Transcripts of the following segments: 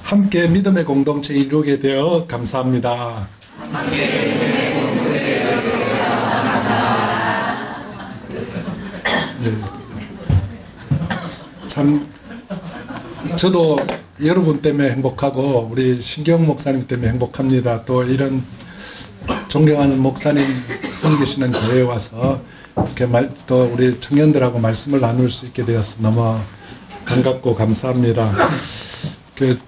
함께 믿음의 공동체 이루게 되어 감사합니다. 네. 참 저도 여러분 때문에 행복하고 우리 신경 목사님 때문에 행복합니다. 또 이런 존경하는 목사님 섬기시는 교회에 와서 이렇게 또 우리 청년들하고 말씀을 나눌 수 있게 되어서 너무 반갑고 감사합니다.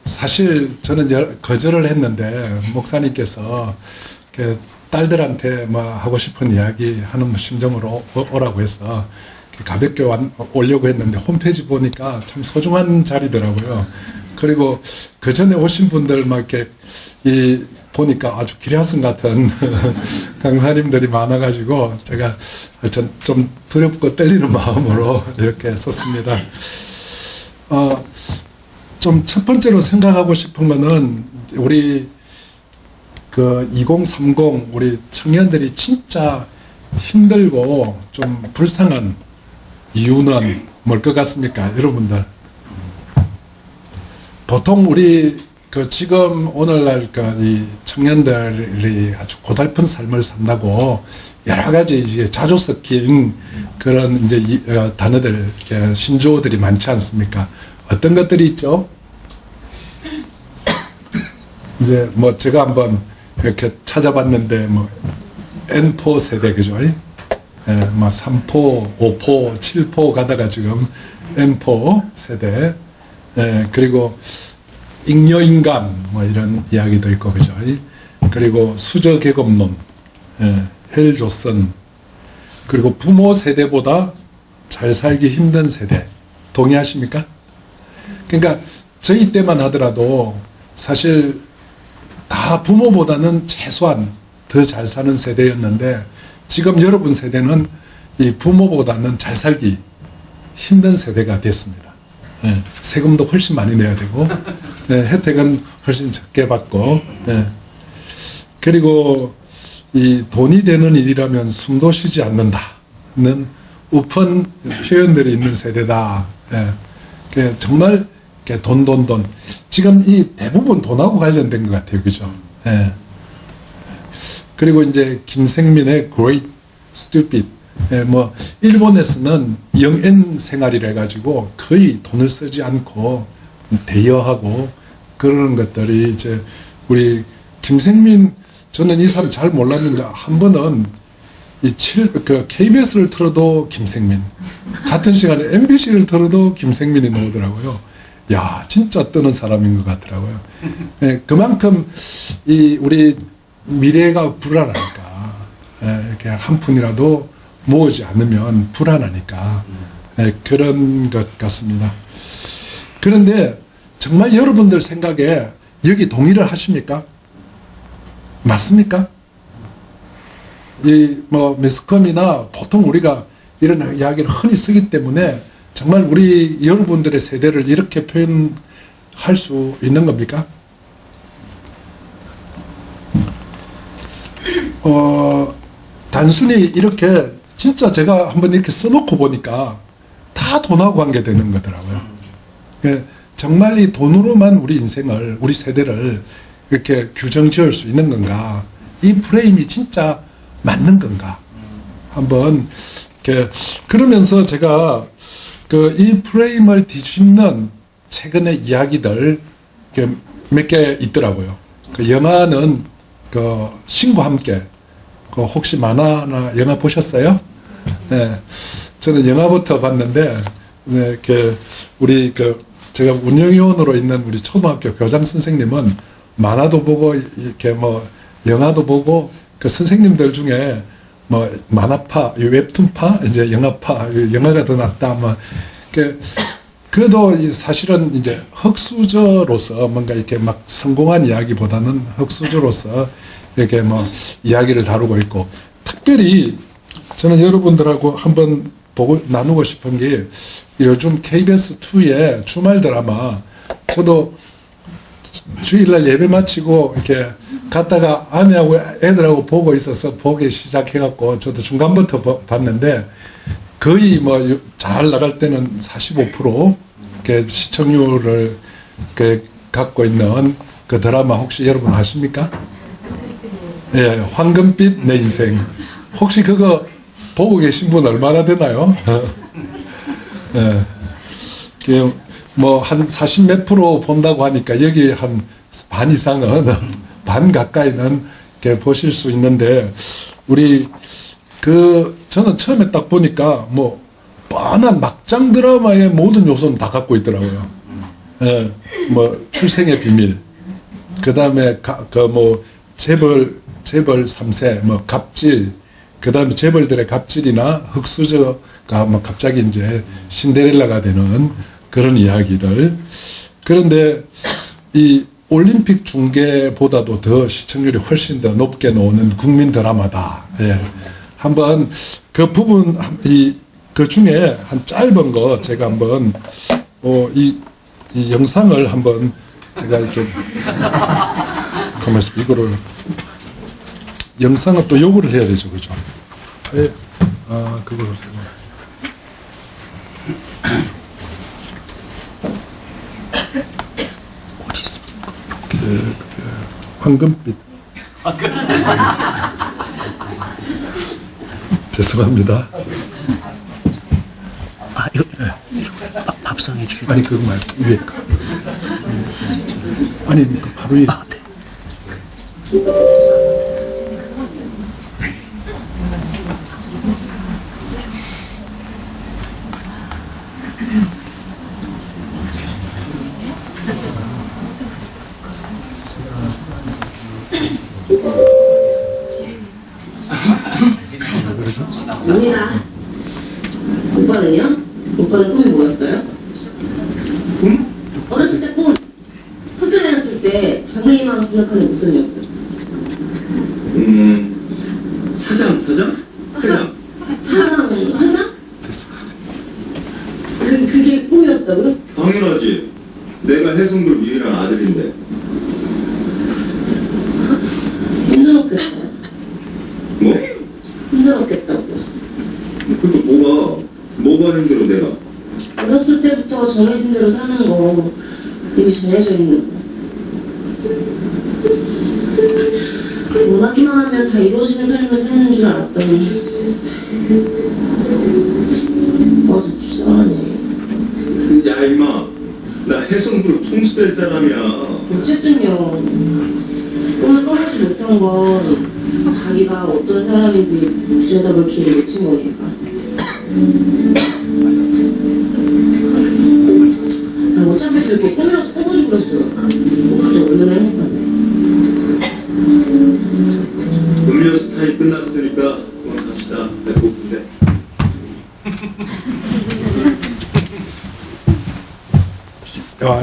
사실 저는 거절을 했는데 목사님께서 딸들한테 뭐 하고 싶은 이야기 하는 심정으로 오라고 해서 가볍게 오려고 했는데 홈페이지 보니까 참 소중한 자리더라고요. 그리고 그 전에 오신 분들 막 이렇게 보니까 아주 기랴성 같은 강사님들이 많아가지고 제가 좀 두렵고 떨리는 마음으로 이렇게 섰습니다. 좀 첫 번째로 생각하고 싶은 거는 우리 2030 우리 청년들이 진짜 힘들고 좀 불쌍한 이유는 뭘 것 같습니까, 여러분들? 보통 우리 지금 오늘날 이 청년들이 아주 고달픈 삶을 산다고 여러 가지 이제 자주 섞인 그런 이제 단어들, 신조어들이 많지 않습니까? 어떤 것들이 있죠? 이제 뭐 제가 한번 이렇게 찾아봤는데 뭐 N4 세대 그죠? 뭐 3포, 5포, 7포 가다가 지금 N4 세대, 그리고 잉여인간 뭐 이런 이야기도 있고 그죠? 그리고 수저계급론, 헬조선, 그리고 부모 세대보다 잘 살기 힘든 세대. 동의하십니까? 그러니까 저희 때만 하더라도 사실 다 부모보다는 최소한 더 잘 사는 세대였는데 지금 여러분 세대는 이 부모보다는 잘 살기 힘든 세대가 됐습니다. 세금도 훨씬 많이 내야 되고 혜택은 훨씬 적게 받고 그리고 이 돈이 되는 일이라면 숨도 쉬지 않는다는 우픈 표현들이 있는 세대다. 정말 돈. 지금 이 대부분 돈하고 관련된 것 같아요. 그죠? 그리고 이제 김생민의 Great Stupid. 뭐, 일본에서는 영엔 생활이라 해가지고 거의 돈을 쓰지 않고 대여하고 그러는 것들이 이제 우리 김생민, 저는 이 사람 잘 몰랐는데 한 번은 KBS를 틀어도 김생민, 같은 시간에 MBC를 틀어도 김생민이 나오더라고요. 야, 진짜 뜨는 사람인 것 같더라고요. 그만큼 우리 미래가 불안하니까 이렇게 한 푼이라도 모으지 않으면 불안하니까 그런 것 같습니다. 그런데 정말 여러분들 생각에 여기 동의를 하십니까? 맞습니까? 뭐 매스컴이나 보통 우리가 이런 이야기를 흔히 쓰기 때문에 정말 우리 여러분들의 세대를 이렇게 표현할 수 있는 겁니까? 단순히 이렇게 진짜 제가 한번 이렇게 써놓고 보니까 다 돈하고 관계되는 거더라고요. 정말 이 돈으로만 우리 인생을, 우리 세대를 이렇게 규정 지을 수 있는 건가? 이 프레임이 진짜 맞는 건가? 한번 그러면서 제가 이 프레임을 뒤집는 최근의 이야기들 몇 개 있더라고요. 영화는 신과 함께 혹시 만화나 영화 보셨어요? 네, 저는 영화부터 봤는데 우리 제가 운영위원으로 있는 우리 초등학교 교장 선생님은 만화도 보고 이렇게 뭐 영화도 보고 선생님들 중에 뭐 만화파, 웹툰파, 이제 영화파, 영화가 더 낫다, 뭐 그래도 사실은 이제 흑수저로서 뭔가 이렇게 막 성공한 이야기보다는 흑수저로서 이렇게 뭐 이야기를 다루고 있고, 특별히 저는 여러분들하고 한번 나누고 싶은 게 요즘 KBS2의 주말 드라마, 저도 주일날 예배 마치고 이렇게 갔다가 아내하고 애들하고 보고 있어서 보기 시작해갖고 저도 중간부터 봤는데 거의 뭐 잘 나갈 때는 45% 시청률을 갖고 있는 그 드라마 혹시 여러분 아십니까? 예, 황금빛 내 인생. 혹시 그거 보고 계신 분 얼마나 되나요? 예, 뭐 한 40 몇 프로 본다고 하니까 여기 한 반 이상은 반 가까이는 이렇게 보실 수 있는데 우리 저는 처음에 딱 보니까 뭐 뻔한 막장 드라마의 모든 요소는 다 갖고 있더라고요. 예, 뭐 출생의 비밀, 그 다음에 뭐 재벌 3세, 뭐 갑질, 그 다음에 재벌들의 갑질이나 흑수저가 뭐 갑자기 이제 신데렐라가 되는 그런 이야기들. 그런데 이 올림픽 중계보다도 더 시청률이 훨씬 더 높게 나오는 국민 드라마다. 예. 한번 그 부분, 그 중에 한 짧은 거 제가 한번, 이 영상을 한번 제가 이렇게, 가만있어, 이거를, 영상은 또 요구를 해야 되죠, 그죠? 예. 그걸 황금빛. 죄송합니다. 이거 밥상에 주의. 아니 그거 말고 위에 거. 아니 그 바로 위에. 네. 입니다. 오빠는요? 오빠는 꿈이 뭐였어요? 꿈? 어렸을 때 꿈. 학교 다녔을 때 장래희망 생각하는 무슨이었고. 사장? 회장? 사장, 화장? 됐어. 그게 꿈이었다고요? 당연하지. 내가 해성그룹 유일한 아들인데. 힘들었겠다. 뭐? 힘들었겠다고. 그러니까 뭐가 힘들어 내가? 어렸을 때부터 정해진 대로 사는 거 이미 정해져 있는 거. 원하기만 하면 다 이루어지는 삶을 사는 줄 알았더니 맞아 불쌍하네. 야 임마, 나 해성그룹 총수될 사람이야. 어쨌든요, 꿈을 꺼내지 못한 건 자기가 어떤 사람인지 들여다볼 기회를 놓친 거니까. 어차피 결국 꿈이라도 꿔가지고 그랬어요. 그게 얼마나 행복한데. 음료수 타임 끝났으니까 그만 갑시다. 내가 고픈데.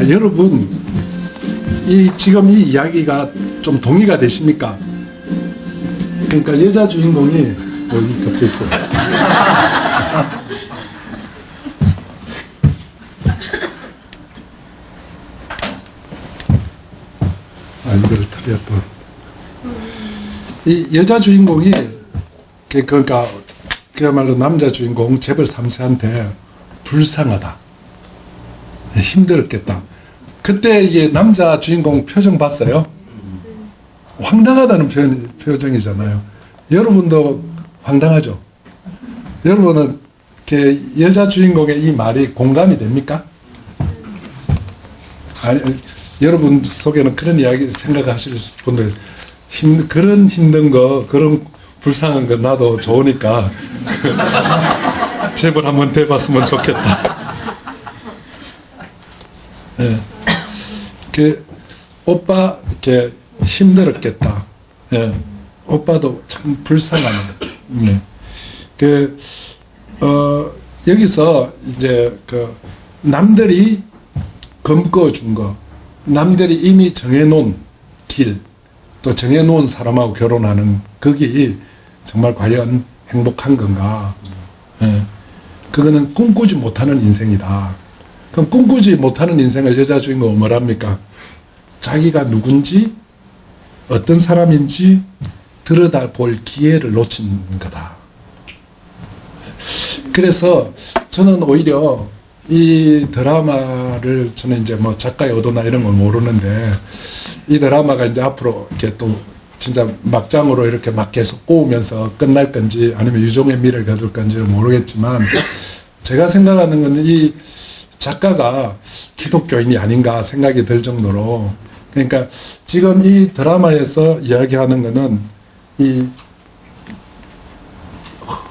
여러분, 지금 이 이야기가 좀 동의가 되십니까? 그러니까 여자 주인공이 여기 겹쳐 있고. 이거를 틀려 또. 이 여자 주인공이, 그러니까, 그야말로 남자 주인공 재벌 3세한테 불쌍하다. 힘들었겠다. 그때 이게 남자 주인공 표정 봤어요? 황당하다는 표정이잖아요. 여러분도 황당하죠? 여러분은 여자 주인공의 이 말이 공감이 됩니까? 아니, 여러분 속에는 그런 이야기 생각하실 분들, 그런 힘든 거, 그런 불쌍한 거 나도 좋으니까 제발 한번 돼봤으면 좋겠다. 예. 오빠, 이렇게 힘들었겠다. 예. 오빠도 참 불쌍하네. 예. 여기서 이제 남들이 검거준 거, 남들이 이미 정해놓은 길, 또 정해놓은 사람하고 결혼하는 그게 정말 과연 행복한 건가? 예. 그거는 꿈꾸지 못하는 인생이다. 그럼 꿈꾸지 못하는 인생을 여자 주인공은 뭐랍니까? 자기가 누군지, 어떤 사람인지 들여다볼 기회를 놓친 거다. 그래서 저는 오히려 이 드라마를 저는 이제 뭐 작가의 의도나 이런 걸 모르는데 이 드라마가 이제 앞으로 이렇게 또 진짜 막장으로 이렇게 막 계속 꼬우면서 끝날 건지 아니면 유종의 미를 거둘 건지는 모르겠지만 제가 생각하는 건 이 작가가 기독교인이 아닌가 생각이 들 정도로 그러니까 지금 이 드라마에서 이야기하는 거는 이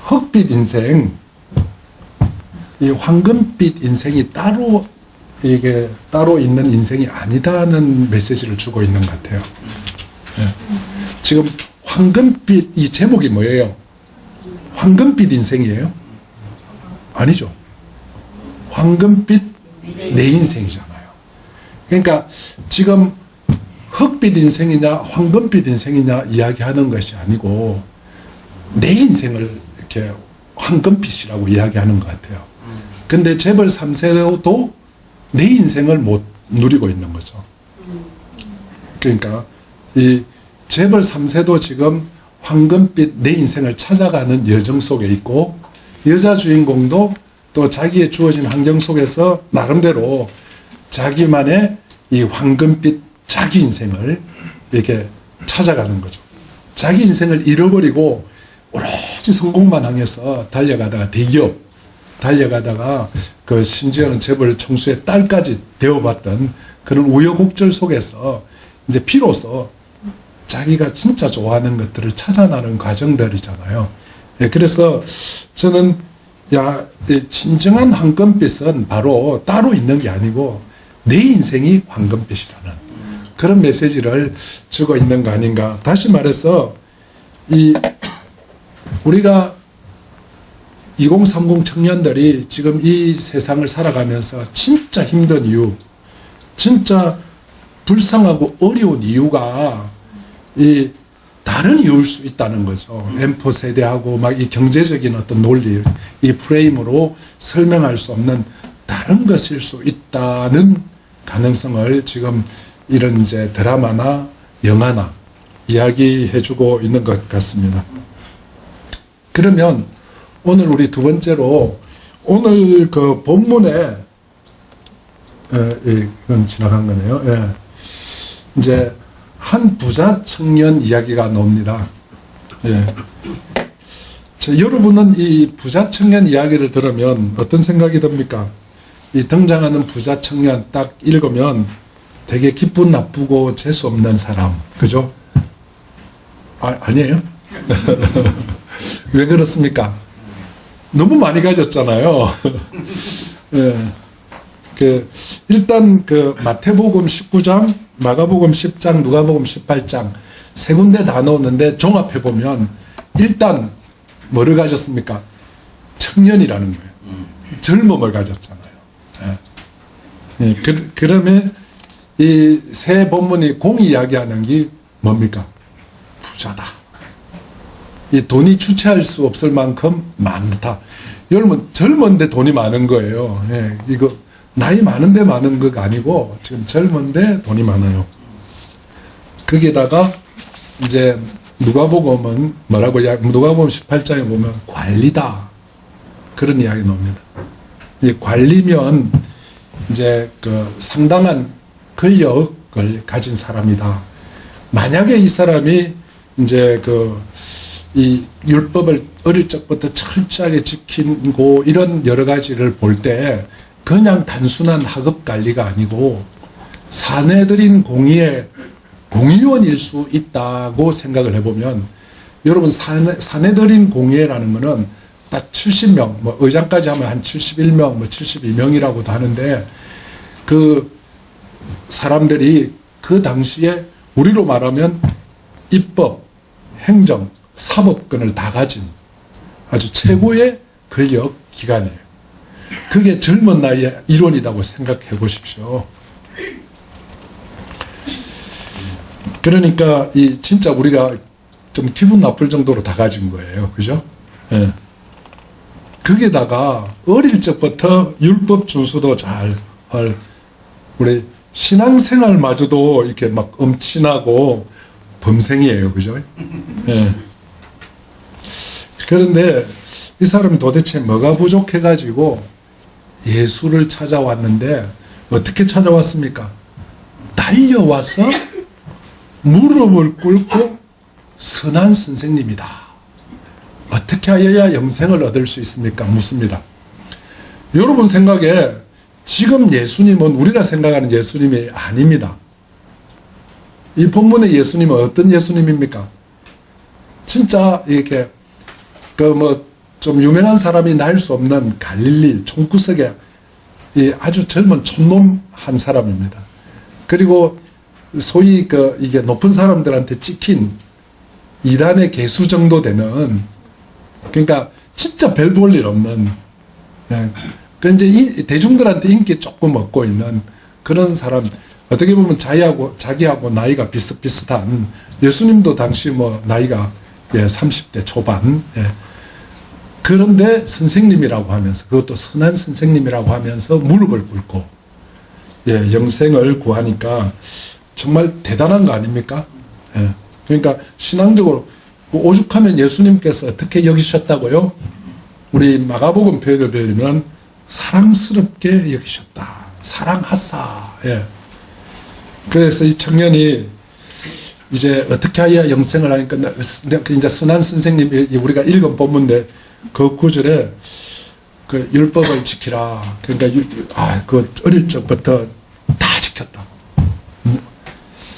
흑빛 인생 이 황금빛 인생이 이게 따로 있는 인생이 아니다는 메시지를 주고 있는 것 같아요. 네. 지금 황금빛 이 제목이 뭐예요? 황금빛 인생이에요? 아니죠. 황금빛 내 인생이잖아요. 그러니까 지금 흑빛 인생이냐 황금빛 인생이냐 이야기하는 것이 아니고 내 인생을 이렇게 황금빛이라고 이야기하는 것 같아요. 근데 재벌 3세도 내 인생을 못 누리고 있는 거죠. 그러니까 이 재벌 3세도 지금 황금빛 내 인생을 찾아가는 여정 속에 있고 여자 주인공도 또 자기의 주어진 환경 속에서 나름대로 자기만의 이 황금빛 자기 인생을 이렇게 찾아가는 거죠. 자기 인생을 잃어버리고 오로지 성공만 향해서 달려가다가 대기업 달려가다가 그 심지어는 재벌 총수의 딸까지 되어봤던 그런 우여곡절 속에서 이제 비로소 자기가 진짜 좋아하는 것들을 찾아나는 과정들이잖아요. 예, 그래서 저는 이 진정한 황금빛은 바로 따로 있는 게 아니고 내 인생이 황금빛이라는 그런 메시지를 주고 있는 거 아닌가. 다시 말해서 우리가 2030 청년들이 지금 이 세상을 살아가면서 진짜 힘든 이유, 진짜 불쌍하고 어려운 이유가 이 다른 이유일 수 있다는 거죠. M4 세대하고 막 이 경제적인 어떤 논리, 이 프레임으로 설명할 수 없는 다른 것일 수 있다는 가능성을 지금 이런 이제 드라마나 영화나 이야기해주고 있는 것 같습니다. 그러면 오늘 우리 두 번째로 오늘 그 본문에 이건 지나간 거네요. 예. 이제 한 부자 청년 이야기가 나옵니다. 예. 여러분은 이 부자 청년 이야기를 들으면 어떤 생각이 듭니까? 이 등장하는 부자 청년 딱 읽으면 되게 기분 나쁘고 재수 없는 사람, 그죠? 아니에요? 왜 그렇습니까? 너무 많이 가졌잖아요. 예. 일단 마태복음 19장, 마가복음 10장, 누가복음 18장 세 군데 다 넣었는데 종합해 보면 일단 뭐를 가졌습니까? 청년이라는 거예요. 젊음을 가졌잖아요. 예. 예. 그러면 이 세 본문이 공이 이야기하는 게 뭡니까? 부자다. 이 돈이 주체할 수 없을 만큼 많다. 여러분 젊은데 돈이 많은 거예요. 예. 이거 나이 많은데 많은 것 아니고 지금 젊은데 돈이 많아요. 거기다가 이제 누가복음은 뭐라고 누가복음 18장에 보면 관리다 그런 이야기 나옵니다. 이 관리면 이제 상당한 권력을 가진 사람이다. 만약에 이 사람이 이제 이 율법을 어릴 적부터 철저하게 지키고 이런 여러 가지를 볼 때 그냥 단순한 학업 관리가 아니고 사내들인 공의의 공의원일 수 있다고 생각을 해보면 여러분 사내들인 공의회라는 거는 딱 70명, 뭐 의장까지 하면 한 71명, 뭐 72명이라고도 하는데 그 사람들이 그 당시에 우리로 말하면 입법, 행정, 사법권을 다 가진 아주 최고의 권력 기관이에요. 그게 젊은 나이에 일원이라고 생각해 보십시오. 그러니까 진짜 우리가 좀 기분 나쁠 정도로 다 가진 거예요. 그죠? 예. 거기다가 어릴 적부터 율법 준수도 잘 할 우리 신앙생활마저도 이렇게 막 엄친하고 범생이에요. 그죠? 예. 그런데 이 사람이 도대체 뭐가 부족해가지고 예수를 찾아왔는데 어떻게 찾아왔습니까? 달려와서 무릎을 꿇고 선한 선생님이다. 어떻게 하여야 영생을 얻을 수 있습니까? 묻습니다. 여러분 생각에 지금 예수님은 우리가 생각하는 예수님이 아닙니다. 이 본문의 예수님은 어떤 예수님입니까? 진짜 이렇게 좀 유명한 사람이 날 수 없는 갈릴리 총구석에 이 아주 젊은 촌놈 한 사람입니다. 그리고 소위 이게 높은 사람들한테 찍힌 이단의 개수 정도 되는, 그러니까 진짜 별 볼 일 없는, 그 이제 대중들한테 인기 조금 얻고 있는 그런 사람, 어떻게 보면 자기하고 나이가 비슷비슷한, 예수님도 당시 뭐 나이가 30대 초반, 그런데 선생님이라고 하면서, 그것도 선한 선생님이라고 하면서 무릎을 꿇고 영생을 구하니까 정말 대단한 거 아닙니까? 그러니까 신앙적으로 오죽하면 예수님께서 어떻게 여기셨다고요? 우리 마가복음 표현을 빌리면 사랑스럽게 여기셨다. 사랑하사. 그래서 이 청년이 이제 어떻게 해야 영생을 하니까 이제 선한 선생님, 우리가 읽은 본문인데 그 구절에 그 율법을 지키라. 그러니까 그 어릴 적부터 다 지켰다.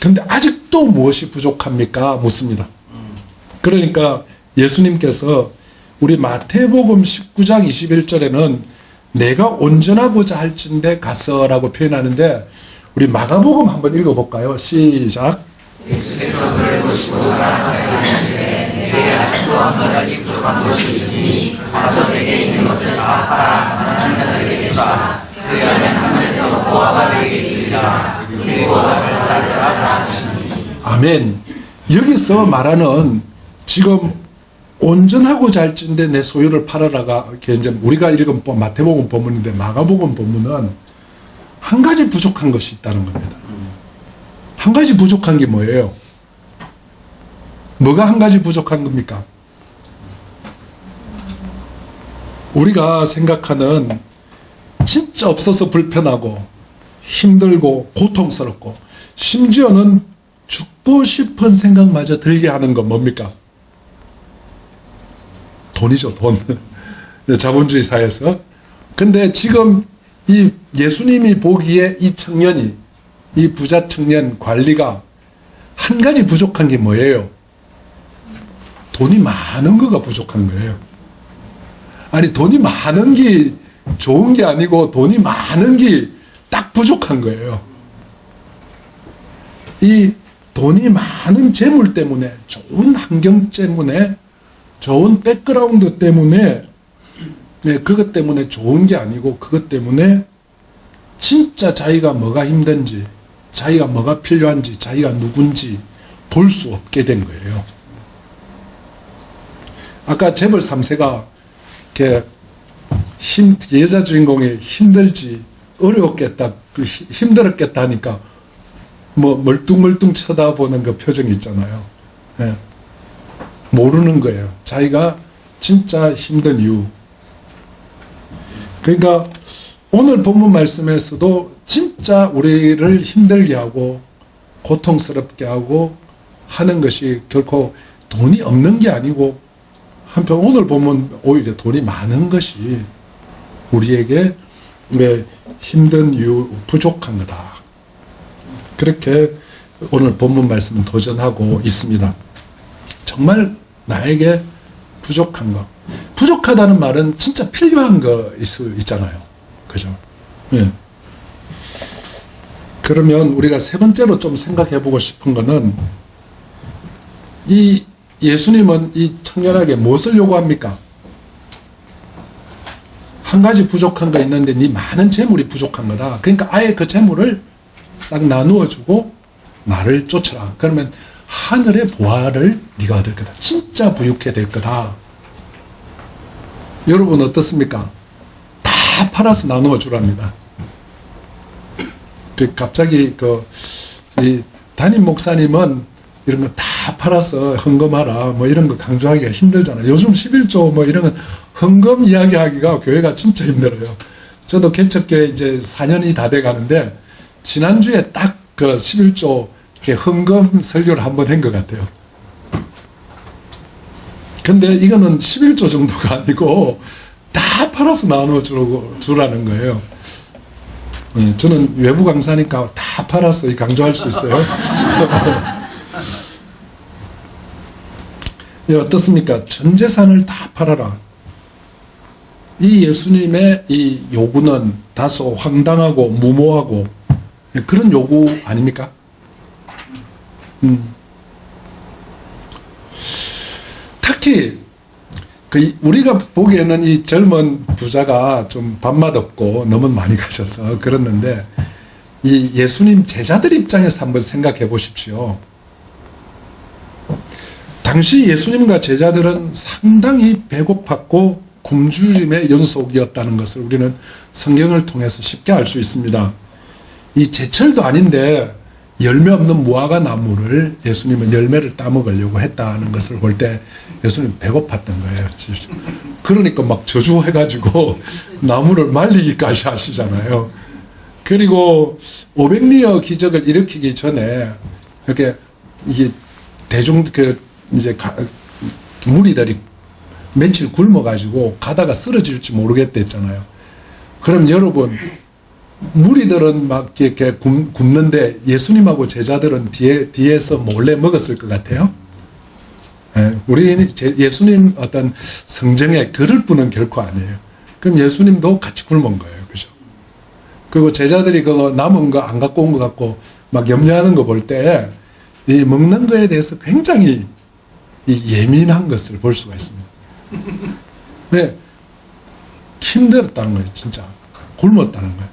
근데 아직도 무엇이 부족합니까? 묻습니다. 그러니까 예수님께서 우리 마태복음 19장 21절에는 내가 온전하고자 할진대 가서라고 표현하는데, 우리 마가복음 한번 읽어볼까요? 시작. 예수께서 그를 보시고 사랑하시되 내게 아직도 한 가지 부족한 것이 있으니 가서 내게 있는 것을 다 팔아 가난한 자들에게 주라. 그리하면 하늘에서 보화가 되게 있으리라. 그리고 나를 따르라 하시니. 아멘. 여기서 말하는 지금 온전하고자 할진대 내 소유를 팔아라가 이제 우리가 읽은 마태복음 본문인데, 마가복음 본문은 한 가지 부족한 것이 있다는 겁니다. 한 가지 부족한 게 뭐예요? 뭐가 한 가지 부족한 겁니까? 우리가 생각하는 진짜 없어서 불편하고 힘들고 고통스럽고 심지어는 죽고 싶은 생각마저 들게 하는 건 뭡니까? 돈이죠, 돈. 자본주의 사회에서. 근데 지금 이 예수님이 보기에 이 청년이, 이 부자 청년 관리가 한 가지 부족한 게 뭐예요? 돈이 많은 거가 부족한 거예요. 아니, 돈이 많은 게 좋은 게 아니고 돈이 많은 게 딱 부족한 거예요. 이 돈이 많은 재물 때문에, 좋은 환경 때문에, 좋은 백그라운드 때문에, 그것 때문에 좋은 게 아니고 그것 때문에 진짜 자기가 뭐가 힘든지, 자기가 뭐가 필요한지, 자기가 누군지 볼 수 없게 된 거예요. 아까 재벌 3세가 이렇게 여자 주인공이 힘들지, 어려웠겠다, 힘들었겠다 하니까 뭐 멀뚱멀뚱 쳐다보는 그 표정이 있잖아요. 모르는 거예요. 자기가 진짜 힘든 이유. 그러니까 오늘 본문 말씀에서도 진짜 우리를 힘들게 하고 고통스럽게 하고 하는 것이 결코 돈이 없는 게 아니고, 한편 오늘 보면 오히려 돈이 많은 것이 우리에게 힘든 이유, 부족한 거다. 그렇게 오늘 본문 말씀은 도전하고 있습니다. 정말 나에게 부족한 거. 부족하다는 말은 진짜 필요한 거일 수 있잖아요. 그죠? 그러면 우리가 세 번째로 좀 생각해 보고 싶은 거는, 이 예수님은 이 청년에게 무엇을 요구합니까? 한 가지 부족한 거 있는데 네 많은 재물이 부족한 거다. 그러니까 아예 그 재물을 싹 나누어 주고 나를 쫓아라. 그러면 하늘의 보화를 네가 얻을 거다. 진짜 부유케 될 거다. 여러분 어떻습니까? 다 팔아서 나누어 주랍니다. 갑자기 이 담임 목사님은 이런 거 다 팔아서 헌금하라 뭐 이런 거 강조하기가 힘들잖아요. 요즘 11조 뭐 이런 건 헌금 이야기하기가 교회가 진짜 힘들어요. 저도 개척교회 이제 4년이 다 돼 가는데, 지난주에 딱 그 11조 이렇게 헌금 설교를 한번 한 것 같아요. 근데 이거는 11조 정도가 아니고, 다 팔아서 나눠 주라는 거예요. 저는 외부 강사니까 다 팔아서 강조할 수 있어요. 네, 어떻습니까? 전 재산을 다 팔아라. 이 예수님의 이 요구는 다소 황당하고 무모하고 그런 요구 아닙니까? 특히 우리가 보기에는 이 젊은 부자가 좀 밥맛 없고 너무 많이 가셔서 그랬는데, 이 예수님 제자들 입장에서 한번 생각해 보십시오. 당시 예수님과 제자들은 상당히 배고팠고 굶주림의 연속이었다는 것을 우리는 성경을 통해서 쉽게 알 수 있습니다. 이 제철도 아닌데 열매 없는 무화과 나무를 예수님은 열매를 따먹으려고 했다는 것을 볼 때 예수님 배고팠던 거예요. 그러니까 막 저주해가지고 나무를 말리기까지 하시잖아요. 그리고 500리어 기적을 일으키기 전에 이렇게 이게 대중 이제 무리들이 며칠 굶어가지고 가다가 쓰러질지 모르겠다 했잖아요. 그럼 여러분, 무리들은 막 이렇게 굶는데 예수님하고 제자들은 뒤에서 몰래 먹었을 것 같아요. 우리 예수님 어떤 성정에 그럴 분은 결코 아니에요. 그럼 예수님도 같이 굶은 거예요. 그죠? 그리고 제자들이 그거 남은 거 안 갖고 온 것 같고 막 염려하는 거 볼 때 이 먹는 거에 대해서 굉장히 예민한 것을 볼 수가 있습니다. 네. 힘들었다는 거예요. 진짜. 굶었다는 거예요.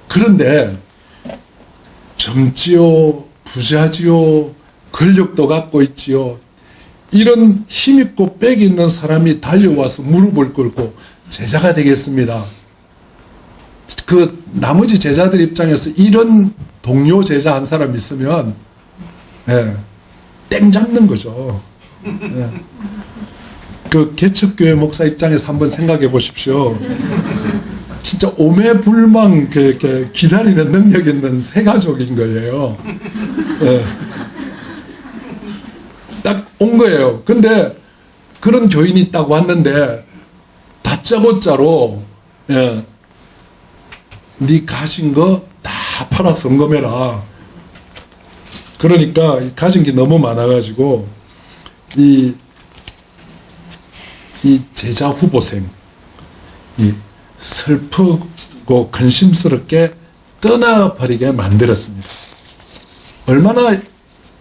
그런데 젊지요, 부자지요, 권력도 갖고 있지요, 이런 힘있고 빽 있는 사람이 달려와서 무릎을 꿇고 제자가 되겠습니다. 그 나머지 제자들 입장에서 이런 동료 제자 한 사람 있으면 땡 잡는 거죠. 그 개척교회 목사 입장에서 한번 생각해 보십시오. 진짜 오매불망 기다리는 능력 있는 새 가족인 거예요. 딱 온 거예요. 근데 그런 교인이 있다고 왔는데 다짜고짜로 네 가진 거 다 팔아 성금해라. 그러니까 가진 게 너무 많아가지고 이 제자 후보생 슬프고 근심스럽게 떠나버리게 만들었습니다. 얼마나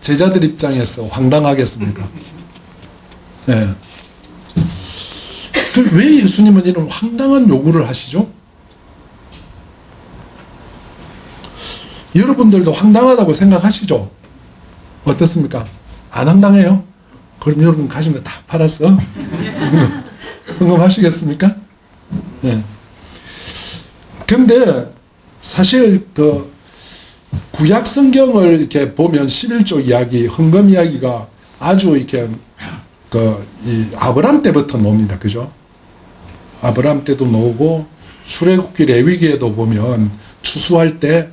제자들 입장에서 황당하겠습니까? 네. 왜 예수님은 이런 황당한 요구를 하시죠? 여러분들도 황당하다고 생각하시죠? 어떻습니까? 안 황당해요? 그럼 여러분 가진 거 다 팔았어? 헌금하시겠습니까? 네. 근데 사실 그 구약 성경을 이렇게 보면 11조 이야기, 헌금 이야기가 아주 이렇게 이 아브람 때부터 나옵니다. 그죠? 아브람 때도 나오고 출애굽기 레위기에도 보면 추수할 때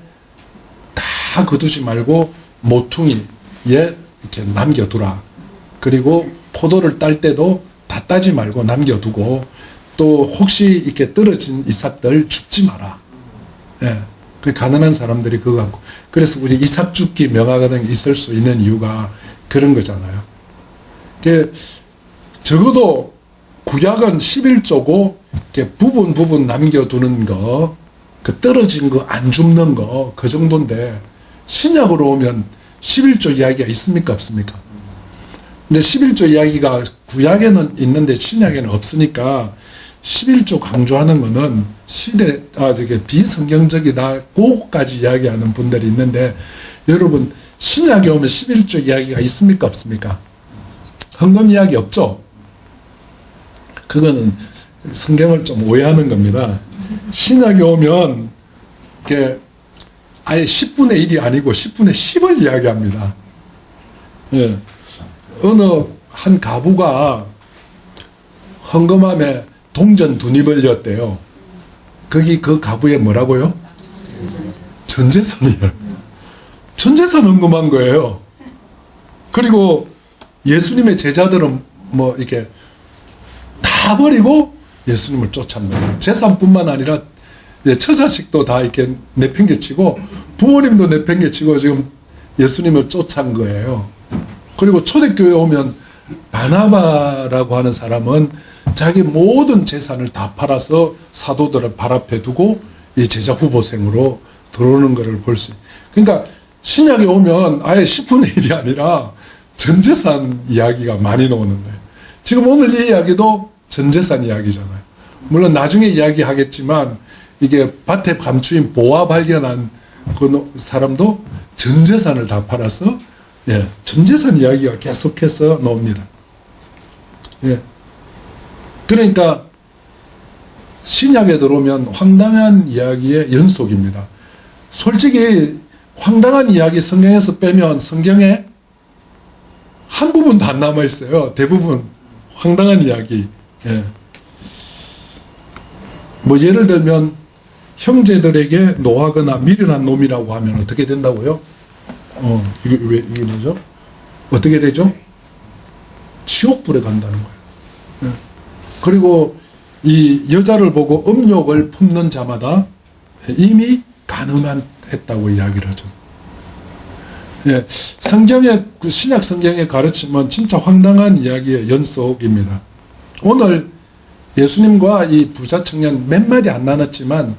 다 거두지 말고 모퉁이에 이렇게 남겨두라. 그리고 포도를 딸 때도 다 따지 말고 남겨두고, 또 혹시 이렇게 떨어진 이삭들 줍지 마라. 그 가난한 사람들이 그거 갖고, 그래서 우리 이삭 줍기 명화가 있을 수 있는 이유가 그런 거잖아요. 적어도 구약은 11조고 이렇게 부분 남겨두는 거, 그 떨어진 거 안 줍는 거, 그 정도인데 신약으로 오면 11조 이야기가 있습니까 없습니까? 근데 11조 이야기가 구약에는 있는데 신약에는 없으니까 11조 강조하는 거는 되게 비성경적이다, 그거까지 이야기하는 분들이 있는데, 여러분 신약에 오면 11조 이야기가 있습니까 없습니까? 헌금 이야기 없죠? 그거는 성경을 좀 오해하는 겁니다. 신약에 오면 이게 아예 10분의 1이 아니고 10분의 10을 이야기합니다. 어느 한 가부가 헌금함에 동전 2입을 였대요. 거기 그 가부에 뭐라고요? 전재산이에요. 전재산 헌금한 거예요. 그리고 예수님의 제자들은 뭐 이렇게 다 버리고 예수님을 쫓은 거예요. 재산뿐만 아니라 처자식도 다 이렇게 내팽개치고 부모님도 내팽개치고 지금 예수님을 쫓은 거예요. 그리고 초대교회 오면 바나바라고 하는 사람은 자기 모든 재산을 다 팔아서 사도들을 발 앞에 두고 이 제자 후보생으로 들어오는 것을 볼 수 있어요. 그러니까 신약에 오면 아예 10분의 1이 아니라 전재산 이야기가 많이 나오는 거예요. 지금 오늘 이 이야기도 전재산 이야기잖아요. 물론 나중에 이야기하겠지만 이게 밭에 감추인 보화 발견한 그 사람도 전재산을 다 팔아서 전재산 이야기가 계속해서 나옵니다. 그러니까 신약에 들어오면 황당한 이야기의 연속입니다. 솔직히 황당한 이야기 성경에서 빼면 성경에 한 부분도 안 남아있어요. 대부분 황당한 이야기. 뭐 예를 들면 형제들에게 노하거나 미련한 놈이라고 하면 어떻게 된다고요? 이게 뭐죠? 어떻게 되죠? 지옥불에 간다는 거예요. 그리고 이 여자를 보고 음욕을 품는 자마다 이미 가늠했다고 이야기를 하죠. 성경의, 신약 성경의 가르침은 진짜 황당한 이야기의 연속입니다. 오늘 예수님과 이 부자 청년 몇 마디 안 나눴지만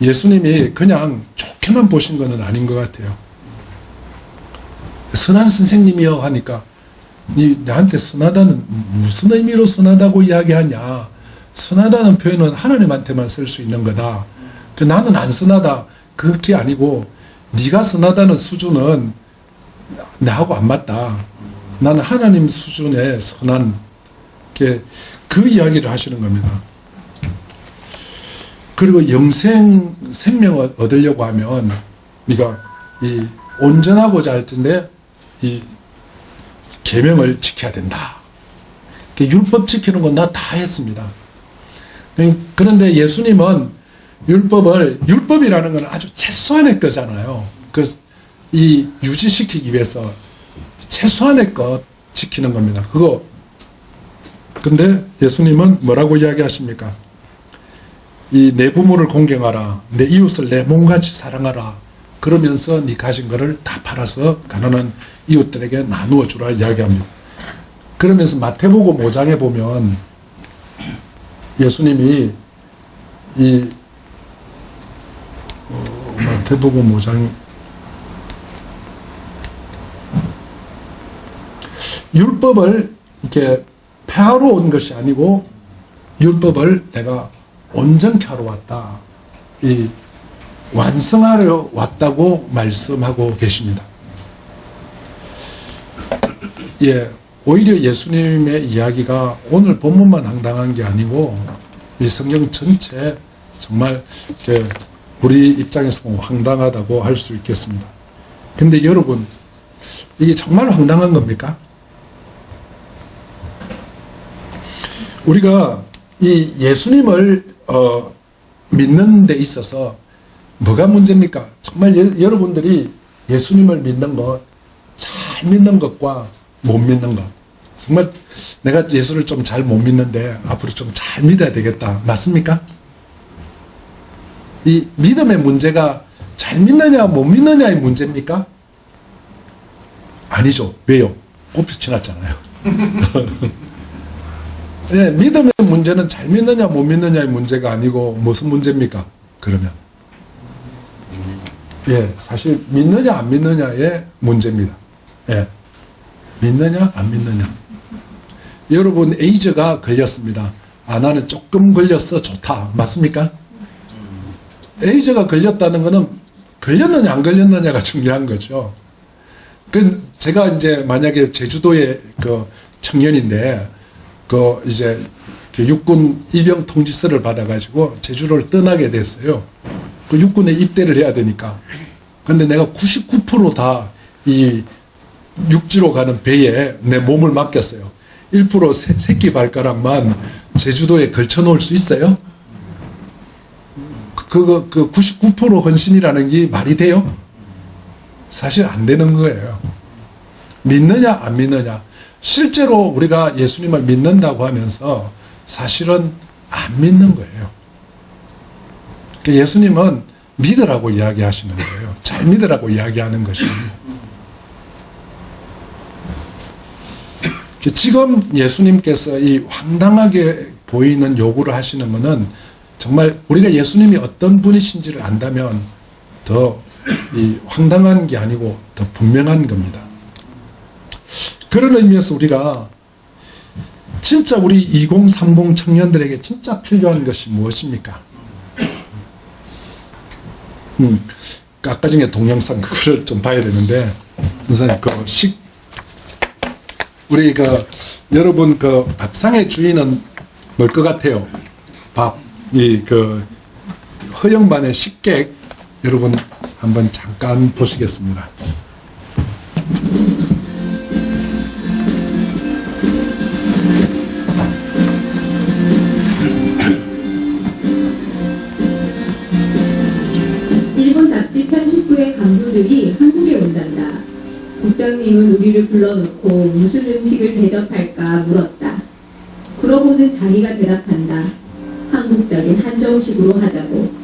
예수님이 그냥 좋게만 보신 것은 아닌 것 같아요. 선한 선생님이여 하니까 나한테 선하다는 무슨 의미로 선하다고 이야기하냐. 선하다는 표현은 하나님한테만 쓸 수 있는 거다. 나는 안 선하다. 그게 아니고 네가 선하다는 수준은 나하고 안 맞다. 나는 하나님 수준의 선한 그 이야기를 하시는 겁니다. 그리고 생명을 얻으려고 하면 네가 이 온전하고자 할 텐데 이 계명을 지켜야 된다. 율법 지키는 건 나 다 했습니다. 그런데 예수님은 율법이라는 건 아주 최소한의 거잖아요. 이 유지시키기 위해서 최소한의 것 지키는 겁니다. 근데 예수님은 뭐라고 이야기하십니까? 이 내 부모를 공경하라. 내 이웃을 내 몸같이 사랑하라. 그러면서 네 가진 거를 다 팔아서 가난한 이웃들에게 나누어 주라 이야기합니다. 그러면서 마태복음 5장에 보면 예수님이 마태복음 5장 율법을 이렇게 폐하러 온 것이 아니고 율법을 내가 온전케 하러 왔다. 완성하러 왔다고 말씀하고 계십니다. 오히려 예수님의 이야기가 오늘 본문만 황당한 게 아니고 이 성경 전체 정말 우리 입장에서 보면 황당하다고 할 수 있겠습니다. 근데 여러분, 이게 정말 황당한 겁니까? 우리가 이 예수님을 믿는 데 있어서 뭐가 문제입니까? 정말 여러분들이 예수님을 믿는 것, 잘 믿는 것과 못 믿는 것. 정말 내가 예수를 좀 잘 못 믿는데 앞으로 좀 잘 믿어야 되겠다. 맞습니까? 이 믿음의 문제가 잘 믿느냐 못 믿느냐의 문제입니까? 아니죠. 왜요? 꼽혀 지났잖아요. 믿음의 문제는 잘 믿느냐 못 믿느냐의 문제가 아니고 무슨 문제입니까? 그러면 사실 믿느냐 안 믿느냐의 문제입니다. 믿느냐 안 믿느냐. 여러분 에이즈가 걸렸습니다. 나는 조금 걸렸어 좋다. 맞습니까? 에이즈가 걸렸다는 것은 걸렸느냐 안 걸렸느냐가 중요한 거죠. 제가 이제 만약에 제주도의 청년인데 이제 육군 입영 통지서를 받아가지고 제주도를 떠나게 됐어요. 육군에 입대를 해야 되니까. 근데 내가 99% 다 이 육지로 가는 배에 내 몸을 맡겼어요. 1% 새끼 발가락만 제주도에 걸쳐 놓을 수 있어요? 그 99% 헌신이라는 게 말이 돼요? 사실 안 되는 거예요. 믿느냐 안 믿느냐. 실제로 우리가 예수님을 믿는다고 하면서 사실은 안 믿는 거예요. 예수님은 믿으라고 이야기하시는 거예요. 잘 믿으라고 이야기하는 것입니다. 지금 예수님께서 이 황당하게 보이는 요구를 하시는 것은 정말 우리가 예수님이 어떤 분이신지를 안다면 더 이 황당한 게 아니고 더 분명한 겁니다. 그런 의미에서 우리가 진짜 우리 2030 청년들에게 진짜 필요한 것이 무엇입니까? 아까 전에 동영상 그거를 좀 봐야 되는데, 선생님, 우리 여러분 밥상의 주인은 뭘 것 같아요? 허영반의 식객, 여러분 한번 잠깐 보시겠습니다. 일본 잡지 편집부의 간부들이 한국에 온단다. 국장님은 우리를 불러놓고 무슨 음식을 대접할까 물었다. 그러고는 자기가 대답한다. 한국적인 한정식으로 하자고.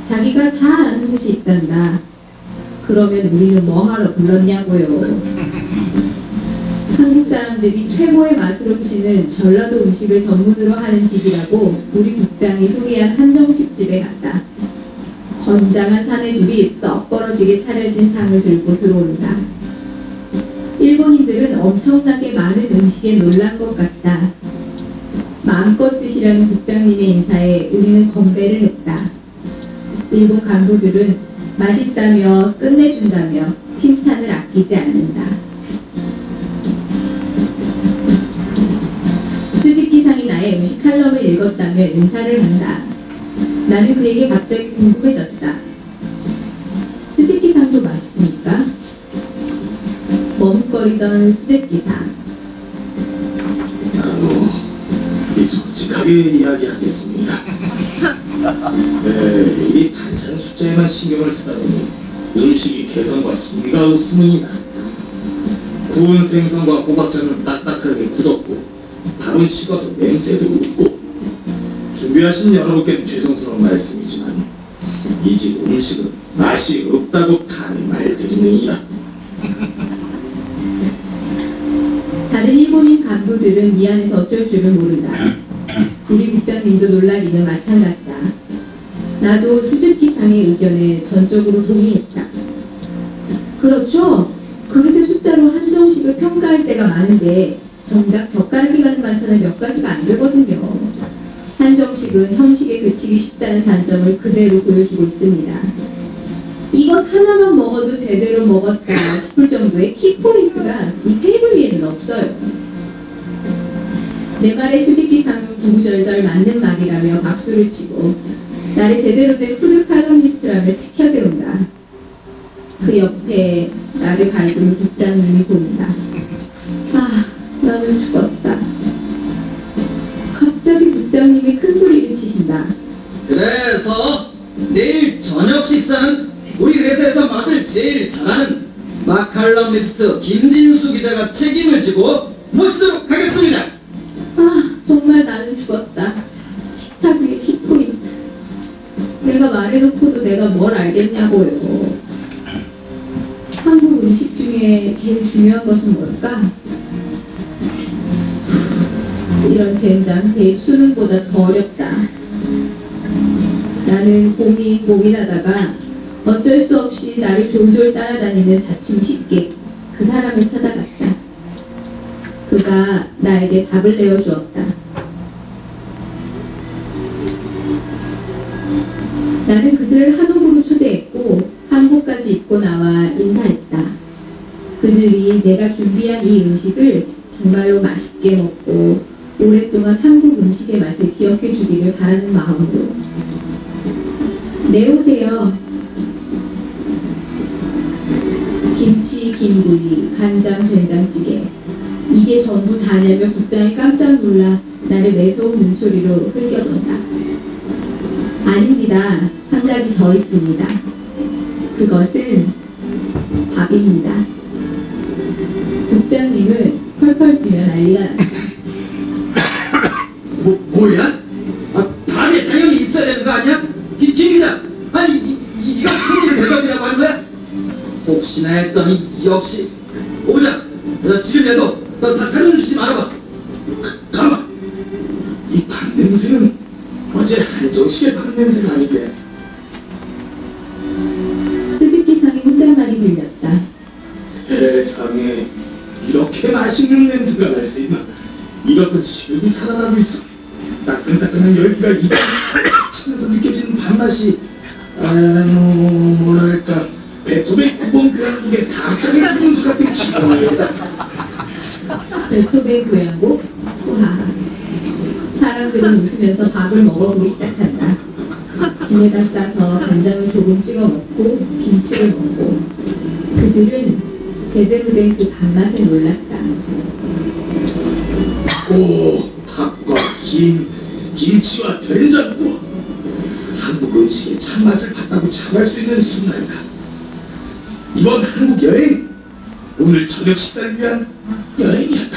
자기가 잘 아는 곳이 있단다. 그러면 우리는 뭐하러 불렀냐고요. 한국 사람들이 최고의 맛으로 치는 전라도 음식을 전문으로 하는 집이라고 우리 국장이 소개한 한정식 집에 갔다. 건장한 사내들이 떡 벌어지게 차려진 상을 들고 들어온다. 일본인들은 엄청나게 많은 음식에 놀란 것 같다. 마음껏 드시라는 국장님의 인사에 우리는 건배를 했다. 일본 간부들은 맛있다며 끝내준다며 칭찬을 아끼지 않는다. 스즈키상이 나의 음식 칼럼을 읽었다며 인사를 한다. 나는 그에게 갑자기 궁금해졌다. 스즈키상도 맛있습니까? 머뭇거리던 스즈키상. 솔직하게 이야기하겠습니다. 이 반찬 숫자에만 신경을 쓰다 보니 음식이 개성과 성미가 없으니나 구운 생선과 호박전은 딱딱하게 굳었고 밥은 식어서 냄새도 없고 준비하신 여러분께 죄송스러운 말씀이지만 이 집 음식은 맛이 없다고 감히 말드리느니라. 다른 일본인 간부들은 미안해서 어쩔 줄을 모른다. 우리 국장님도 놀라기는 마찬가지다. 나도 스즈키상의 의견에 전적으로 동의했다. 그렇죠. 그릇의 숫자로 한정식을 평가할 때가 많은데 정작 젓가락이 가는 반찬은 몇 가지가 안 되거든요. 한정식은 형식에 그치기 쉽다는 단점을 그대로 보여주고 있습니다. 이것 하나만 먹어도 제대로 먹었다 싶을 정도의 키포인트가 이 테이블 위에는 없어요. 내 말에 스즈키상은 구구절절 맞는 말이라며 박수를 치고 나를 제대로 된 푸드 칼럼니스트라며 치켜세운다. 그 옆에 나를 갈구는 국장님이 보인다. 아, 나는 죽었다. 갑자기 국장님이 큰 소리를 치신다. 그래서 내일 저녁 식사는 우리 회사에서 맛을 제일 잘하는 마칼럼니스트 김진수 기자가 책임을 지고 모시도록 하겠습니다. 아, 정말 나는 죽었다. 식탁 위에 키포인트. 내가 말해놓고도 내가 뭘 알겠냐고요. 한국 음식 중에 제일 중요한 것은 뭘까? 이런 젠장 대입 수능보다 더 어렵다. 나는 고민하다가 어쩔 수 없이 나를 졸졸 따라다니는 자칭 식객 그 사람을 찾아갔다. 그가 나에게 답을 내어주었다. 나는 그들을 한옥으로 초대했고 한복까지 입고 나와 인사했다. 그들이 내가 준비한 이 음식을 정말로 맛있게 먹고 오랫동안 한국 음식의 맛을 기억해 주기를 바라는 마음으로. 네, 오세요. 김치, 김구이, 간장, 된장찌개. 이게 전부 다냐며 국장이 깜짝 놀라 나를 매서운 눈초리로 흘겨본다. 아닙니다. 한 가지 더 있습니다. 그것은 밥입니다. 국장님은 펄펄 뛰며 난리가 났다. 뭐야? 밥에 당연히 있어야 되는 거 아니야? 김 기자, 아니 이거 손님 대접이라고 하는 거야? 혹시나 했더니 역시 오자. 너 지금이라도 너 다른 주지 말아봐. 가만! 이 밥 냄새는 어제 한정식의 밥 냄새가 아닌데. 수직기상의 혼잣말이 들렸다. 세상에 이렇게 맛있는 냄새가 날 수 있나? 이렇듯 식욕이 살아나고 있어. 따끈따끈한 열기가 입에 차면서 느껴지는 밥맛이 뭐랄까 베토벤 9번 교향곡의 4장의 기분도 같은 기분이다. 베토벤 교향곡 후하. 사람들은 웃으면서 밥을 먹어보기 시작한다. 김에다 싸서 간장을 조금 찍어 먹고 김치를 먹고 그들은 제대로 된 그 밥맛에 놀랐다. 오, 밥과 김치와 된장국. 한국 음식의 참맛을 봤다고 자부할 수 있는 순간이다. 이번 한국 여행, 오늘 저녁 식사를 위한 여행이었다.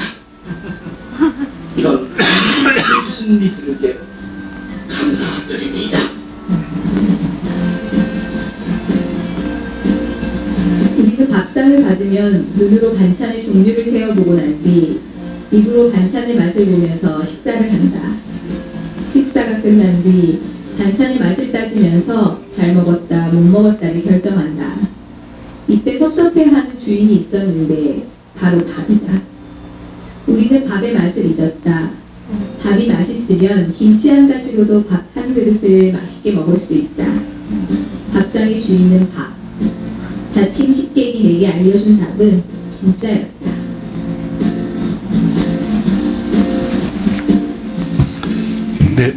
이런 음식을 해주신 미스님께 감사드립니다. 우리는 밥상을 받으면 눈으로 반찬의 종류를 세어보고 난 뒤 입으로 반찬의 맛을 보면서 식사를 한다. 식사가 끝난 뒤 반찬의 맛을 따지면서 잘 먹었다, 못 먹었다를 결정한다. 이때 섭섭해하는 주인이 있었는데 바로 밥이다. 우리는 밥의 맛을 잊었다. 밥이 맛있으면 김치 한 가지로도 밥 한 그릇을 맛있게 먹을 수 있다. 밥상의 주인은 밥. 자칭 식객이 내게 알려준 답은 진짜였다. 네.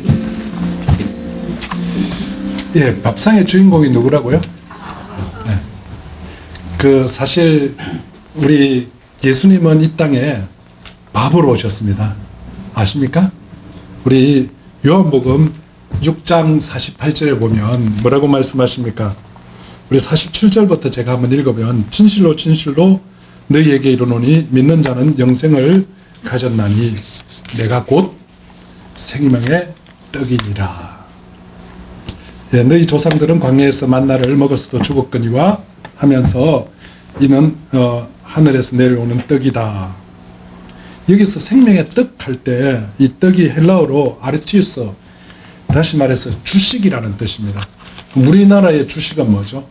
예, 밥상의 주인공이 누구라고요? 네. 그 사실 우리 예수님은 이 땅에 밥으로 오셨습니다. 아십니까? 우리 요한복음 6장 48절에 보면 뭐라고 말씀하십니까? 우리 47절부터 제가 한번 읽어보면 진실로 진실로 너희에게 이르노니 믿는 자는 영생을 가졌나니 내가 곧 생명의 떡이니라. 예, 너희 조상들은 광야에서 만나를 먹었어도 죽었거니와 하면서 이는 하늘에서 내려오는 떡이다. 여기서 생명의 떡 할 때 이 떡이 헬라어로 아르티우스, 다시 말해서 주식이라는 뜻입니다. 우리나라의 주식은 뭐죠?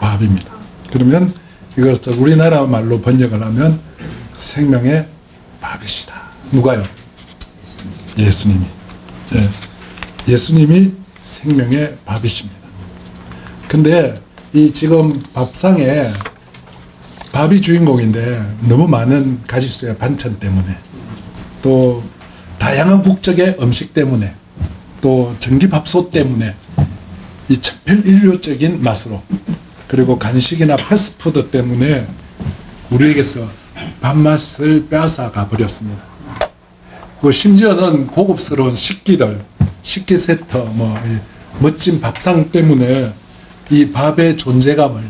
밥입니다. 그러면 이것을 우리나라 말로 번역을 하면 생명의 밥이시다. 누가요? 예수님이. 예. 예수님이 생명의 밥이십니다. 근데 이 지금 밥상에 밥이 주인공인데 너무 많은 가짓수의 반찬 때문에 또 다양한 국적의 음식 때문에 또 전기밥솥 때문에 이 천편일률적인 맛으로 그리고 간식이나 패스트푸드 때문에 우리에게서 밥맛을 빼앗아가 버렸습니다. 그 심지어는 고급스러운 식기들, 식기 세트, 멋진 밥상 때문에 이 밥의 존재감을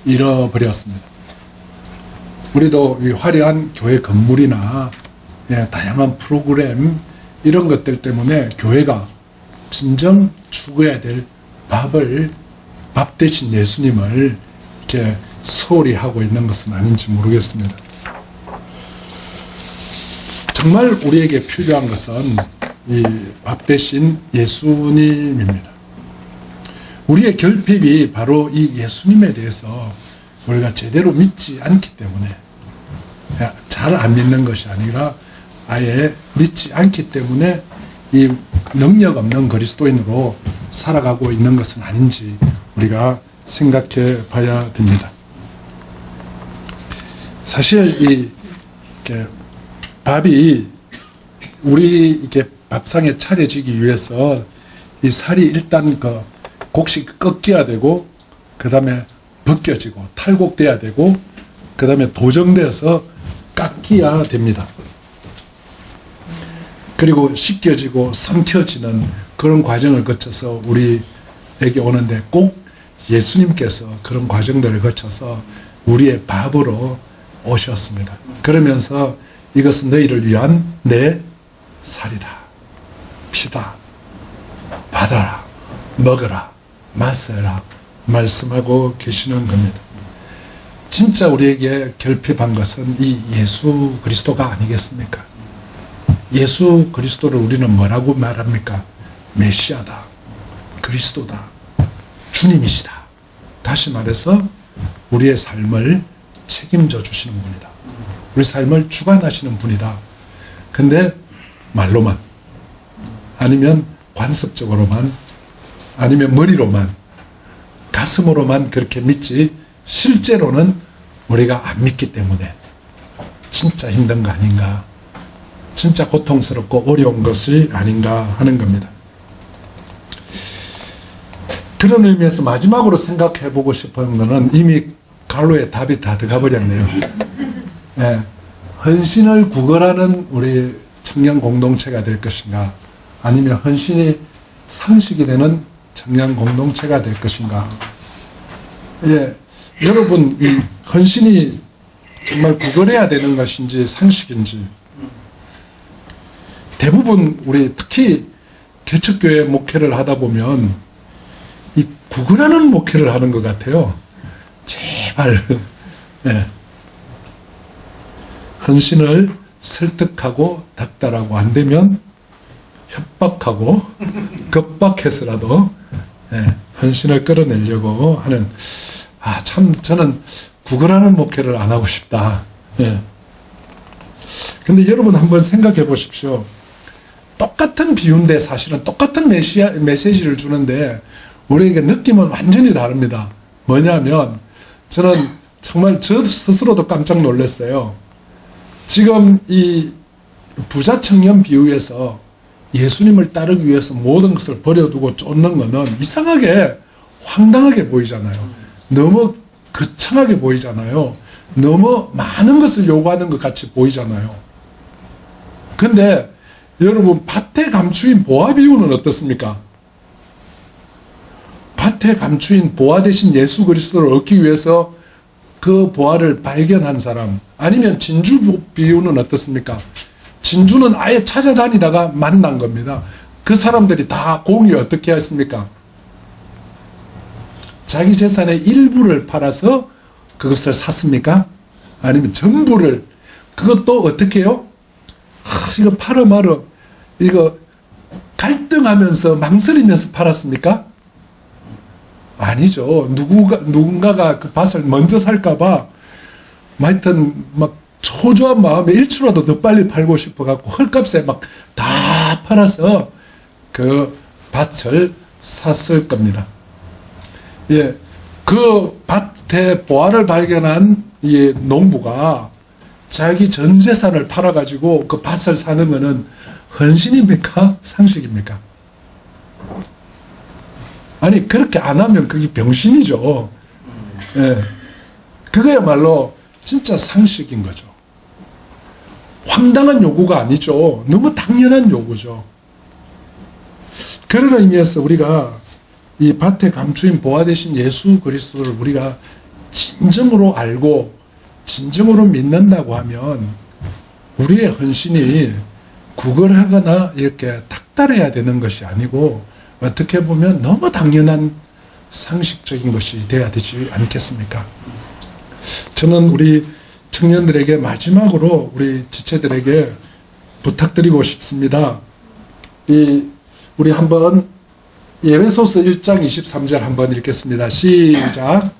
잃어버렸습니다. 우리도 이 화려한 교회 건물이나 다양한 프로그램 이런 것들 때문에 교회가 진정 추구해야 될 밥 대신 예수님을 이렇게 소홀히 하고 있는 것은 아닌지 모르겠습니다. 정말 우리에게 필요한 것은 이 밥 대신 예수님입니다. 우리의 결핍이 바로 이 예수님에 대해서 우리가 제대로 믿지 않기 때문에, 잘 안 믿는 것이 아니라 아예 믿지 않기 때문에 이 능력 없는 그리스도인으로 살아가고 있는 것은 아닌지 우리가 생각해 봐야 됩니다. 사실 이 밥이 우리 이렇게 밥상에 차려지기 위해서 이 살이 일단 그 곡식이 꺾여야 되고, 그 다음에 벗겨지고 탈곡돼야 되고, 그 다음에 도정되어서 깎여야 됩니다. 그리고 씻겨지고 삼켜지는 그런 과정을 거쳐서 우리 우리에게 오는데 꼭 예수님께서 그런 과정들을 거쳐서 우리의 밥으로 오셨습니다. 그러면서 이것은 너희를 위한 내 살이다. 피다. 받아라. 먹어라. 마셔라. 말씀하고 계시는 겁니다. 진짜 우리에게 결핍한 것은 이 예수 그리스도가 아니겠습니까? 예수 그리스도를 우리는 뭐라고 말합니까? 메시아다. 그리스도다. 주님이시다. 다시 말해서 우리의 삶을 책임져 주시는 분이다. 우리 삶을 주관하시는 분이다. 근데 말로만, 아니면 관습적으로만, 아니면 머리로만, 가슴으로만 그렇게 믿지 실제로는 우리가 안 믿기 때문에 진짜 힘든 거 아닌가, 진짜 고통스럽고 어려운 것이 아닌가 하는 겁니다. 그런 의미에서 마지막으로 생각해 보고 싶은 것은 이미 갈로의 답이 다 들어가 버렸네요. 네. 헌신을 구걸하는 우리 청년 공동체가 될 것인가, 아니면 헌신이 상식이 되는 청년 공동체가 될 것인가. 예, 여러분, 이 헌신이 정말 구걸해야 되는 것인지 상식인지, 대부분 우리 특히 개척교회 목회를 하다 보면 이 구걸하는 목회를 하는 것 같아요. 제발. 예. 헌신을 설득하고 닥달하고 안 되면 협박하고 겁박해서라도 예, 헌신을 끌어내려고 하는, 참 저는 구걸하는 목회를 안 하고 싶다. 예. 근데 여러분 한번 생각해 보십시오. 똑같은 비유인데 사실은 똑같은 메시지를 주는데 우리에게 느낌은 완전히 다릅니다. 뭐냐면 저는 정말 저 스스로도 깜짝 놀랐어요. 지금 이 부자 청년 비유에서 예수님을 따르기 위해서 모든 것을 버려두고 쫓는 거는 이상하게 황당하게 보이잖아요. 너무 거창하게 보이잖아요. 너무 많은 것을 요구하는 것 같이 보이잖아요. 근데 여러분, 밭에 감추인 보화 비유는 어떻습니까? 밭에 감추인 보화 대신 예수 그리스도를 얻기 위해서 그 보화를 발견한 사람, 아니면 진주 비유는 어떻습니까? 진주는 아예 찾아다니다가 만난 겁니다. 그 사람들이 다 공이 어떻게 했습니까? 자기 재산의 일부를 팔아서 그것을 샀습니까? 아니면 전부를, 그것도 어떻게 해요? 이거 팔어 말어, 이거 갈등하면서 망설이면서 팔았습니까? 아니죠. 누군가가 그 밭을 먼저 살까봐 하여튼 막 초조한 마음에 1초라도 더 빨리 팔고 싶어갖고 헐값에 막 다 팔아서 그 밭을 샀을 겁니다. 예, 그 밭에 보화를 발견한 이 농부가 자기 전 재산을 팔아가지고 그 밭을 사는 것은 헌신입니까? 상식입니까? 아니, 그렇게 안 하면 그게 병신이죠. 예. 그거야말로 진짜 상식인 거죠. 황당한 요구가 아니죠. 너무 당연한 요구죠. 그런 의미에서 우리가 이 밭에 감추인 보화 대신 예수 그리스도를 우리가 진정으로 알고 진정으로 믿는다고 하면 우리의 헌신이 구걸하거나 이렇게 닥달해야 되는 것이 아니고 어떻게 보면 너무 당연한 상식적인 것이 돼야 되지 않겠습니까? 저는 우리 청년들에게 마지막으로 우리 지체들에게 부탁드리고 싶습니다. 우리 한번 에베소서 1장 23절 한번 읽겠습니다. 시작.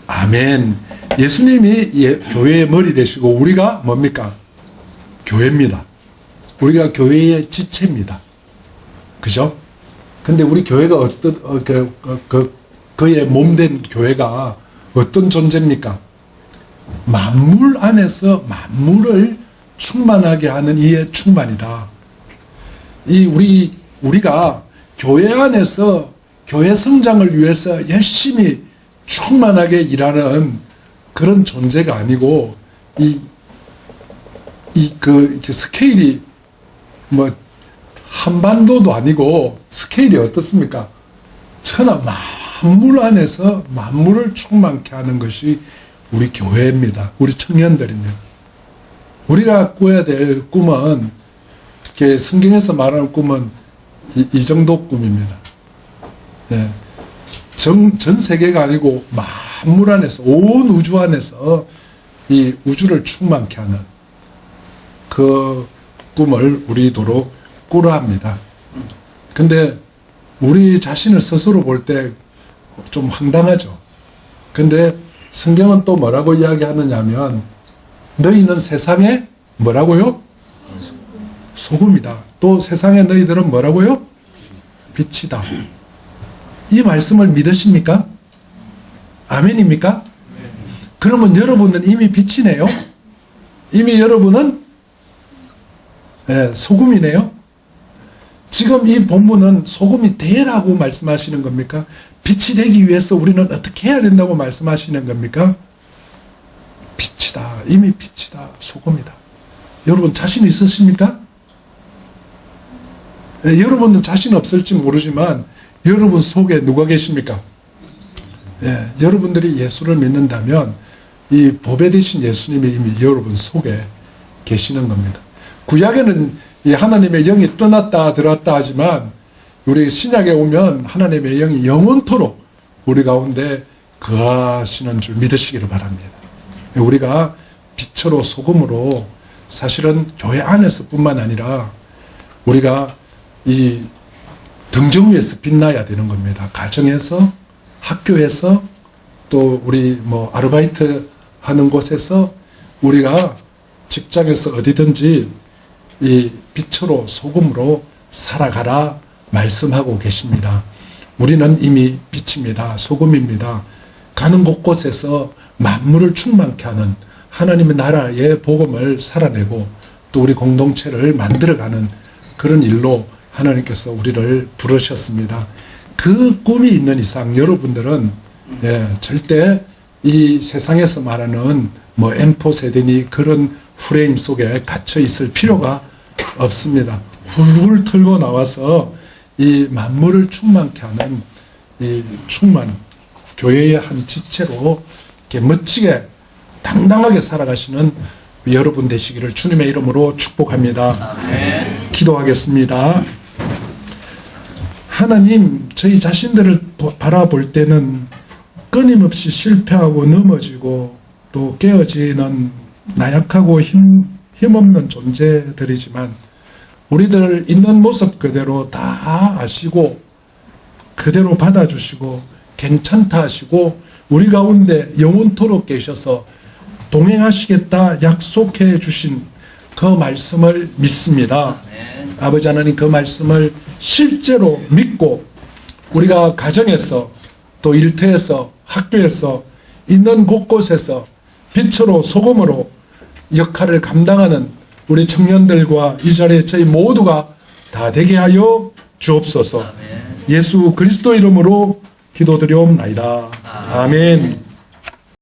아멘. 예수님이 교회의 머리 되시고 우리가 뭡니까? 교회입니다. 우리가 교회의 지체입니다. 그죠? 근데 우리 교회가 그의 몸된 교회가 어떤 존재입니까? 만물 안에서 만물을 충만하게 하는 이의 충만이다. 우리가 교회 안에서 교회 성장을 위해서 열심히 충만하게 일하는 그런 존재가 아니고, 그 스케일이 뭐 한반도도 아니고 스케일이 어떻습니까? 천하 만물 안에서 만물을 충만케 하는 것이 우리 교회입니다. 우리 청년들입니다. 우리가 꿔야 될 꿈은, 이렇게 성경에서 말하는 꿈은 이 정도 꿈입니다. 예. 전 세계가 아니고 만물 안에서, 온 우주 안에서 이 우주를 충만케 하는 그 꿈을 우리도록 꾸라 합니다. 근데 우리 자신을 스스로 볼 때 좀 황당하죠. 근데 성경은 또 뭐라고 이야기하느냐 하면, 너희는 세상에 뭐라고요? 소금이다. 또 세상에 너희들은 뭐라고요? 빛이다. 이 말씀을 믿으십니까? 아멘입니까? 그러면 여러분은 이미 빛이네요. 이미 여러분은 소금이네요. 지금 이 본문은 소금이 되라고 말씀하시는 겁니까? 빛이 되기 위해서 우리는 어떻게 해야 된다고 말씀하시는 겁니까? 빛이다. 이미 빛이다. 소금이다. 여러분 자신 있으십니까? 여러분은 자신 없을지 모르지만 여러분 속에 누가 계십니까? 여러분들이 예수를 믿는다면 이 보배 되신 예수님이 이미 여러분 속에 계시는 겁니다. 구약에는 이 하나님의 영이 떠났다 들어왔다 하지만 우리 신약에 오면 하나님의 영이 영원토록 우리 가운데 거하시는 줄 믿으시기를 바랍니다. 우리가 빛으로 소금으로 사실은 교회 안에서 뿐만 아니라 우리가 이 등정 위에서 빛나야 되는 겁니다. 가정에서, 학교에서, 또 우리 뭐 아르바이트 하는 곳에서, 우리가 직장에서 어디든지 이 빛으로 소금으로 살아가라 말씀하고 계십니다. 우리는 이미 빛입니다. 소금입니다. 가는 곳곳에서 만물을 충만케 하는 하나님의 나라의 복음을 살아내고 또 우리 공동체를 만들어가는 그런 일로 하나님께서 우리를 부르셨습니다. 그 꿈이 있는 이상 여러분들은 절대 이 세상에서 말하는 뭐 M4 세대니 그런 프레임 속에 갇혀 있을 필요가 없습니다. 훌훌 털고 나와서 이 만물을 충만케 하는 이 충만 교회의 한 지체로 이렇게 멋지게 당당하게 살아가시는 여러분 되시기를 주님의 이름으로 축복합니다. 기도하겠습니다. 하나님, 저희 자신들을 바라볼 때는 끊임없이 실패하고 넘어지고 또 깨어지는 나약하고 힘없는 존재들이지만 우리들 있는 모습 그대로 다 아시고 그대로 받아주시고 괜찮다 하시고 우리 가운데 영원토록 계셔서 동행하시겠다 약속해 주신 그 말씀을 믿습니다. 아버지 하나님, 그 말씀을 실제로 믿고 우리가 가정에서 또 일터에서 학교에서 있는 곳곳에서 빛으로 소금으로 역할을 감당하는 우리 청년들과 이 자리에 저희 모두가 다 되게 하여 주옵소서. 예수 그리스도 이름으로 기도드리옵나이다. 아멘.